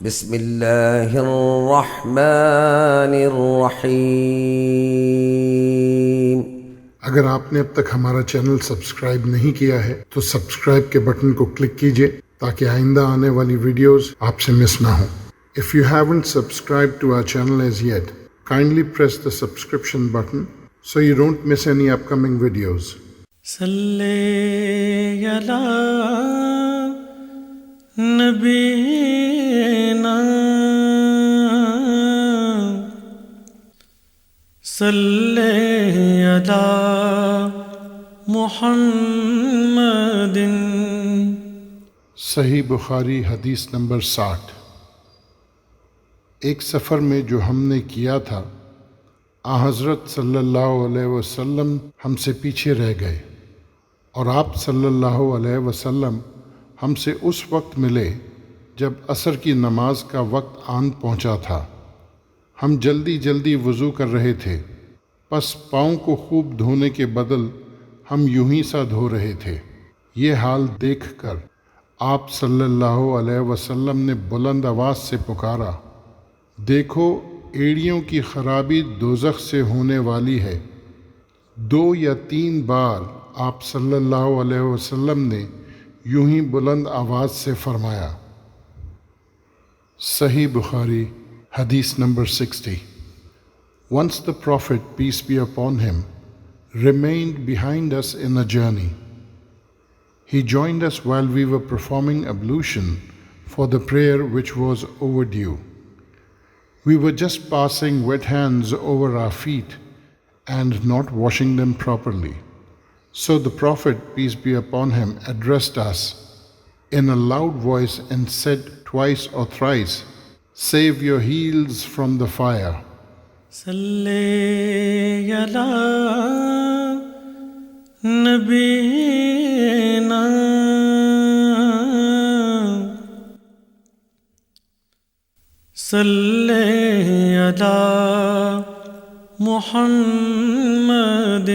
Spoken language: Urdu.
بسم اللہ الرحمن الرحیم۔ اگر آپ نے اب تک ہمارا چینل سبسکرائب نہیں کیا ہے تو سبسکرائب کے بٹن کو کلک کیجئے تاکہ آئندہ آنے والی ویڈیوز آپ سے مس نہ ہوں۔ If you haven't subscribed to our channel as yet, kindly press the subscription button so you don't miss any upcoming videos. صلی علی نبینا صلی علی محمد۔ صحیح بخاری حدیث نمبر 60۔ ایک سفر میں جو ہم نے کیا تھا، حضرت صلی اللہ علیہ وسلم ہم سے پیچھے رہ گئے اور آپ صلی اللہ علیہ وسلم ہم سے اس وقت ملے جب عصر کی نماز کا وقت آن پہنچا تھا۔ ہم جلدی جلدی وضو کر رہے تھے، پس پاؤں کو خوب دھونے کے بدل ہم یوں ہی سا دھو رہے تھے۔ یہ حال دیکھ کر آپ صلی اللہ علیہ وسلم نے بلند آواز سے پکارا، دیکھو ایڑیوں کی خرابی دوزخ سے ہونے والی ہے۔ 2 یا 3 بار آپ صلی اللہ علیہ وسلم نے یوں ہی بلند آواز سے فرمایا۔ صحیح بخاری حدیث number 60۔ Once the Prophet, peace be upon him, remained behind us in a journey. He joined us while we were performing ablution for the prayer which was overdue. We were just passing wet hands over our feet and not washing them properly. So the Prophet, peace be upon him, addressed us in a loud voice and said twice or thrice, "Save your heels from the fire." صلی علی نبینا صلی علی محمد۔